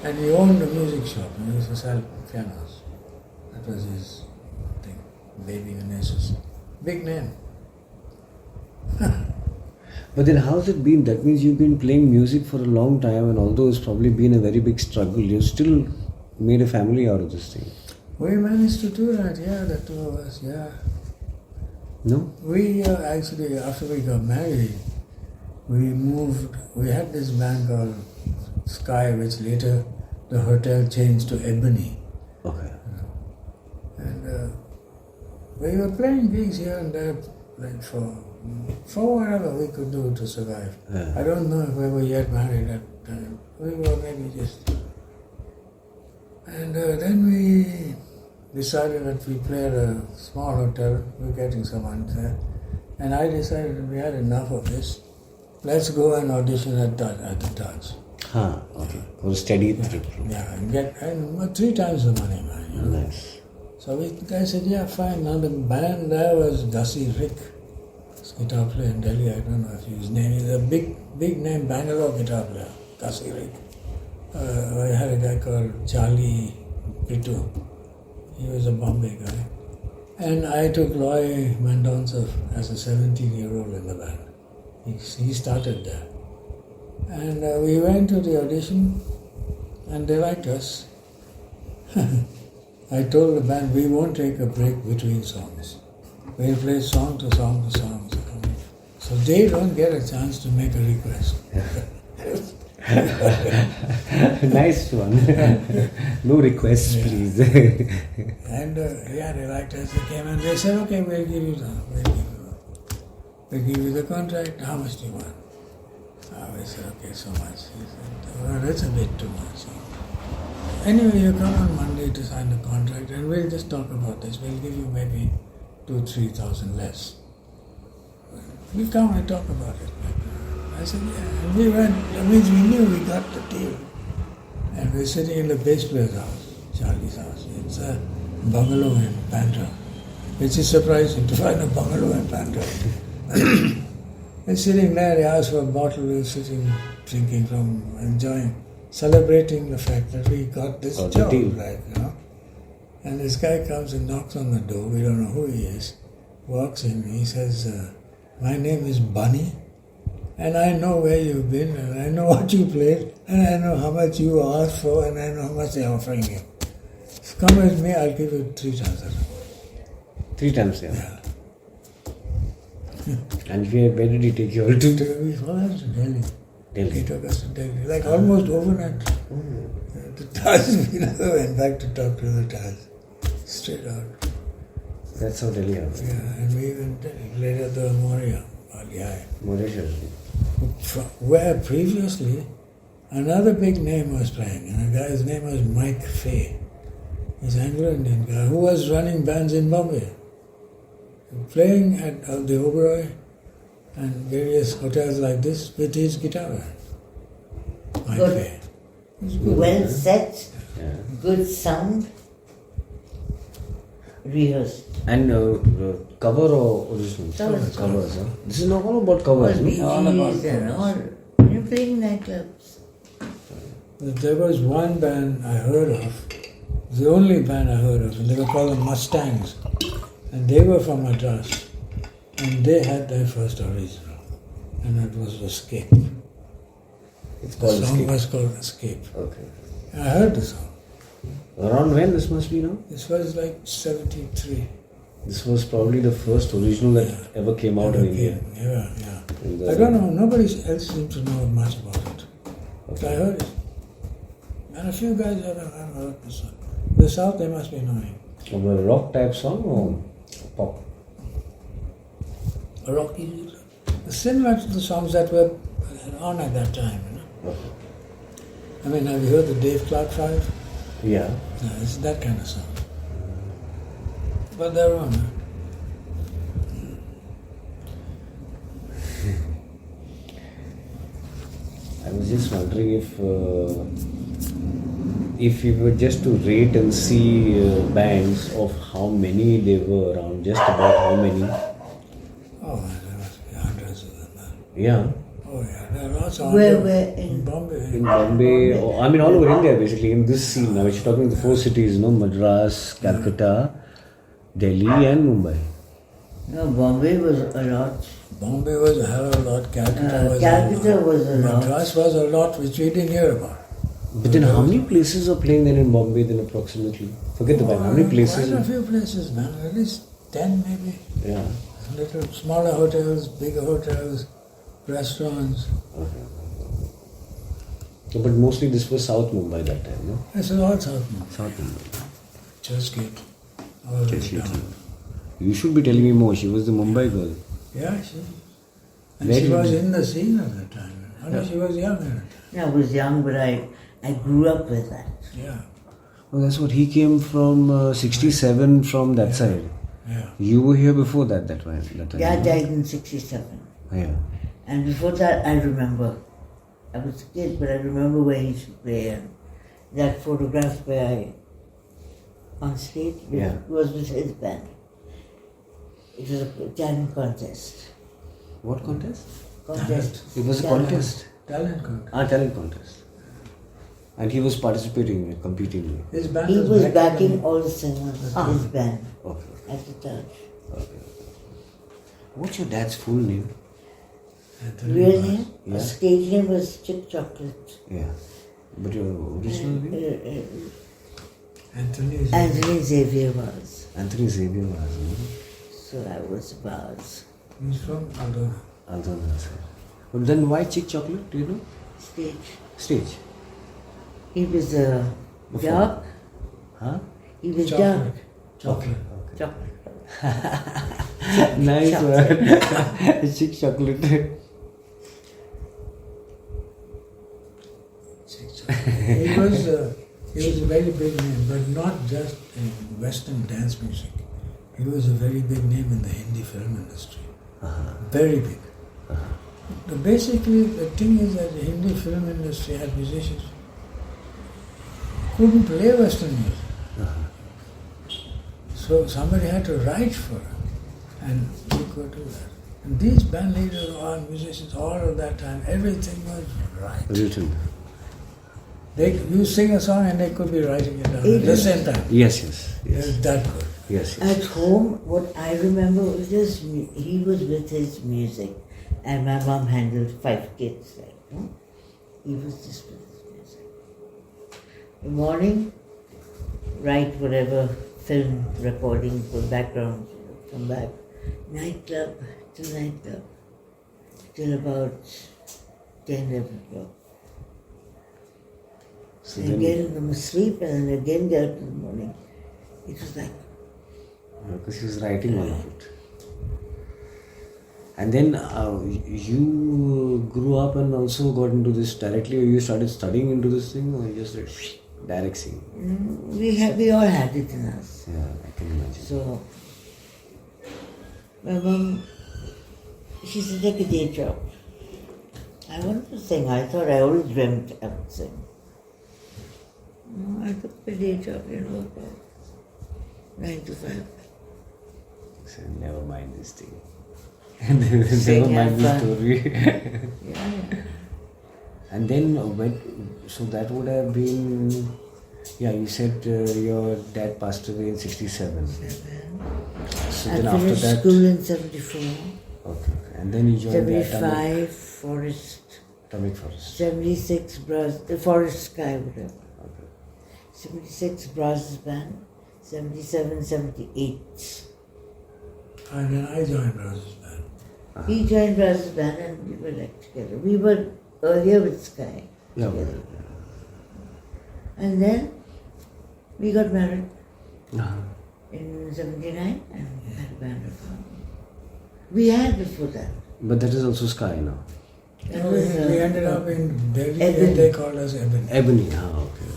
And he owned a music shop and he used to sell pianos. That was his thing, Baby Menezes. Big name. but then how's it been? That means you've been playing music for a long time, and although it's probably been a very big struggle, you still made a family out of this thing. We managed to do that, yeah, the two of us, yeah. No? We actually, after we got married, we moved, we had this band called Sky, which later the hotel changed to Ebony. Okay. And we were playing gigs here and there, like for whatever we could do to survive. Yeah. I don't know if we were yet married at the time. We were maybe just... And then we decided that we play at a small hotel, we were getting someone there. And I decided that we had enough of this. Let's go and audition at the Taj. Huh, okay. For a steady trip. Yeah, and get 3 times the money, man. You know? Nice. So the guy said, yeah, fine. Now the band there was Gussie Rick, this guitar player in Delhi. I don't know if his name is a big name Bangalore guitar player, Gussie Rick. I had a guy called Charlie Pitu. He was a Bombay guy. And I took Loy Mendonça as a 17-year-old in the band. He started there. And we went to the audition and they liked us. I told the band, we won't take a break between songs. We'll play song to song to song. So they don't get a chance to make a request. Nice one. No requests, please. And yeah, they liked us. They came and they said, okay, we'll give you the contract. How much do you want? We said, okay, so much. He said, well, that's a bit too much. Anyway, you come on Monday to sign the contract and we'll just talk about this. We'll give you maybe 2,000-3,000 less. We come and talk about it. I said, yeah. And we went, that means we knew we got the deal. And we're sitting in the bass player's house, Charlie's house. It's a bungalow in Bandra, which is surprising to find a bungalow in Bandra. And sitting there, he asked for a bottle. We were sitting, drinking enjoying, celebrating the fact that we got this job, right, you know. And this guy comes and knocks on the door. We don't know who he is. Walks in. He says, my name is Bunny. And I know where you've been, and I know what you played, and I know how much you asked for, and I know how much they're offering you. If you come with me, I'll give you 3 times that. 3 times, yeah. Yeah. And where did he take you all to? We followed to Delhi. Delhi. He took us to Delhi, like almost overnight. The Taj, we never went back to talk to the Taj. Straight out. That's how Delhi happened. Yeah, and we even played at the Moria, Mauritius. where previously another big name was playing, and the guy's name was Mike Fay. He's an Anglo-Indian guy who was running bands in Bombay. playing at the Oberoi and various hotels like this with his guitar band. My Good. play. It's good. Well set, Yeah. good sound, rehearsed. And cover or original? Covers. Covers, huh? This is not all about covers, All no? All about BGs and all. You're playing nightclubs. But there was one band I heard of, the only band I heard of, and they were called the Mustangs. And they were from Madras. And they had their first original. And it was Escape. It's The called song Escape. was called Escape. Okay. I heard the song. Around when this must be now? This was like 73. This was probably the first original that ever came out in India. Yeah, In yeah. the- I don't know, nobody else seems to know much about it. But I heard it. And a few guys have heard the song. The South, they must be knowing. Of a rock type song or pop? A rocky, similar to the songs that were on at that time, you know. Okay. I mean, have you heard the Dave Clark 5? Yeah. Yeah, it's that kind of song. But they're on. Huh? I was just wondering if you were just to rate and see bands of how many there were around, just about how many. Oh, there must be hundreds of them. Huh? Yeah. Oh, yeah, there are lots of Where in Bombay. In Bombay, or, I mean all over India basically, in this scene now, which you're talking the four cities, Madras, Calcutta, Delhi and Mumbai. No, Bombay was a lot. Bombay was a hell of a lot. Calcutta Calcutta was a lot. was a lot. Madras was a lot, which we didn't hear about. But then how many places are playing then in Bombay then approximately? Forget the band, how many places? Quite a few places, man. At least 10 maybe. Yeah. Little smaller hotels, bigger hotels, restaurants. So, but mostly this was South Mumbai that time, no? This is all South Mumbai. South Mumbai. Churchgate. All the way down. You should be telling me more. She was the Mumbai girl. Yeah, she. And Where she did was you- in the scene at that time. I know she was young at that time. I was young, but I grew up with that. Yeah, Oh, that's what he came from 67 from that side. yeah. You were here before that time. Dad no? died in 67. Yeah. And before that, I remember. I was a kid, but I remember where he used to play. And that photograph where I, on stage, Yeah. was with his band. It was a talent contest. What contest? Contest. It was a Talent. contest. Talent contest. Talent contest. And he was participating, competing. His band He was backing backing him. all the singers, his band, Okay. at the Taj. Okay. What's your dad's full name? Anthony Real was. name? Yeah. Stage name was Chip Chocolate. Yeah. But your original name? Anthony is Anthony Xavier was. Anthony Xavier was. So I was Baz. He's from Aldona. Aldona. But then why Chick Chocolate? Do you know? Stage. Stage. He was a dark. Huh? He was dark. Chocolate. Chocolate. Nice word. Chick Chocolate. He was a very big name, but not just in Western dance music. He was a very big name in the Hindi film industry. Very big. Basically, the thing is that the Hindi film industry had musicians couldn't play Western music. So somebody had to write for him, and he could do that. And these band leaders or musicians, all of that time, everything was right. Written. You sing a song and they could be writing it down at the same time. Yes, yes. Yes. It's that good. Yes, yes. At home, what I remember was just he was with his music, and my mom handled 5 kids. Like, he was just with his music. In the morning, write whatever film recording for background, come back, nightclub till about 10, 11 o'clock. So And then, get them asleep and then again get up in the morning. It was like, because he was writing all of it. And then you grew up and also got into this directly, or you started studying into this thing, or you just like direct singing? we all had it in us. Yeah, I can imagine. So My mom, she said, take a day job. I wanted to sing. I thought I always dreamt I would sing. No, I took a day job, 9 to 5. So never mind this thing. Never Sing mind and the fun. story. Yeah. And then, so that would have been, you said your dad passed away in 67. So I then after finished that, school in 74. okay. And then you joined the 75, Forest. Atomic Forest. 76, Forest Sky, whatever. Okay. 76, Brass Band. 77, 78. And then I joined Brothers Band. He joined Brass Band and we were like together. We were earlier with Sky. Yeah. Together. And then we got married in 79 and we had a band of our own. We had before that. But that is also Sky now. That No, was, we ended up in Delhi Ebony. and they called us Ebony. Ebony, okay.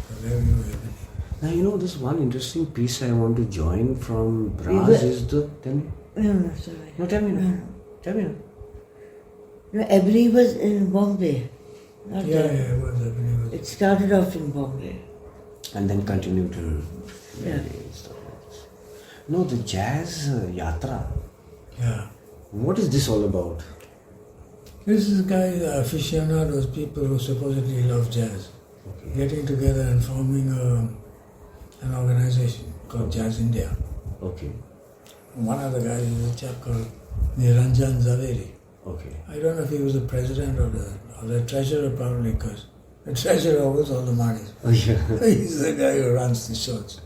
So there we were, Ebony. Now, there's one interesting piece I want to join from We Brass were- is the... Tell me. No, sorry. No, tell me now. No. Tell me now. No, Ebony was in Bombay. Not Yeah, Delhi. it was Ebony. Was It started off in Bombay. And then continue till... Yeah. and stuff like this. No, the jazz yatra. Yeah. What is this all about? This is guys, aficionados, people who supposedly love jazz, getting together and forming an organization called Jazz India. Okay. One of the guys is a chap called Niranjan Zaveri. Okay. I don't know if he was the president or the treasurer, probably, because the treasurer owes all the money. Oh, yeah. He's the guy who runs the shows.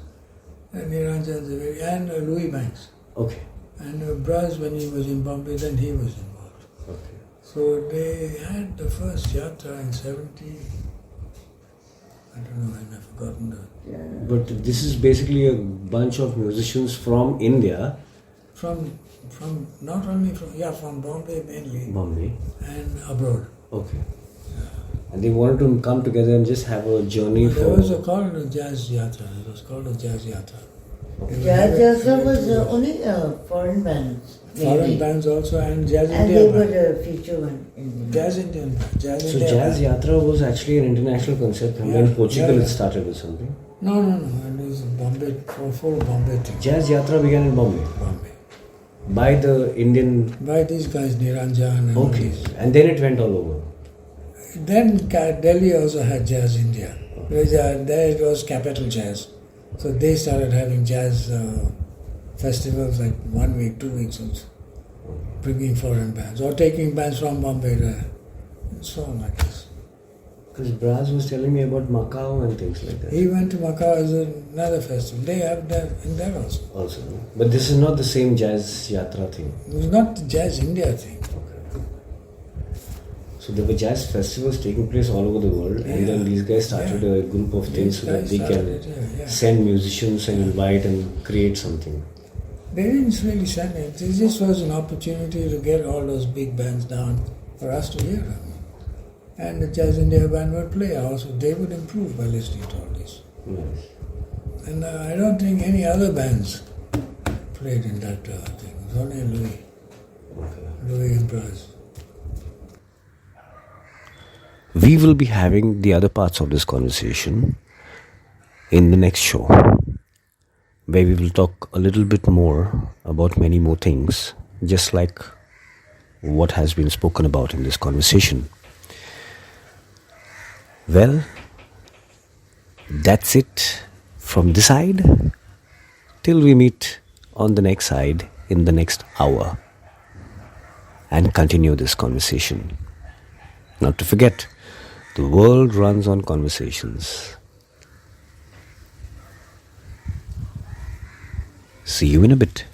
And Niranjan Zaveri and Louis Banks. Okay. And Braz, when he was in Bombay, then he was involved. Okay. So they had the first yatra in 70. I don't know when, I've forgotten that. But this is basically a bunch of musicians from India, From not only from Bombay mainly, Bombay. and abroad. Okay. And they wanted to come together and just have a journey There for... was called a Jazz Yatra. It was called a Jazz Yatra. They were Jazz having- Yatra was only foreign bands. Foreign mainly. bands also and Jazz And India they were band. the feature one in Jazz Indian band. Jazz So India Jazz band. Yatra was actually an international concept and Yeah, in Portugal yeah. it started or something. No. It was Bombay, full Bombay thing. Jazz Yatra began in Bombay Bombay. by the Indian... By these guys, Niranjan and all Okay. these. And then it went all over. Then Delhi also had Jazz India. There it was Capital Jazz. So they started having jazz festivals like 1 week, 2 weeks also. Bringing foreign bands or taking bands from Bombay and so on like this. Because Braz was telling me about Macau and things like that. He went to Macau as another festival. They have that in there also. Also. But this is not the same Jazz Yatra thing. It was not the Jazz India thing. So there were jazz festivals taking place all over the world, and then these guys started a group of things so that they can send musicians and invite and create something. They didn't really send it. This just was an opportunity to get all those big bands down for us to hear them. And the Jazz India band would play also. They would improve by listening to all this. Yes. And I don't think any other bands played in that thing. It was only Louis. Okay. Louis and Braz. We will be having the other parts of this conversation in the next show, where we will talk a little bit more about many more things, just like what has been spoken about in this conversation. Well, that's it from this side. Till we meet on the next side in the next hour and continue this conversation. Not to forget, the world runs on conversations. See you in a bit.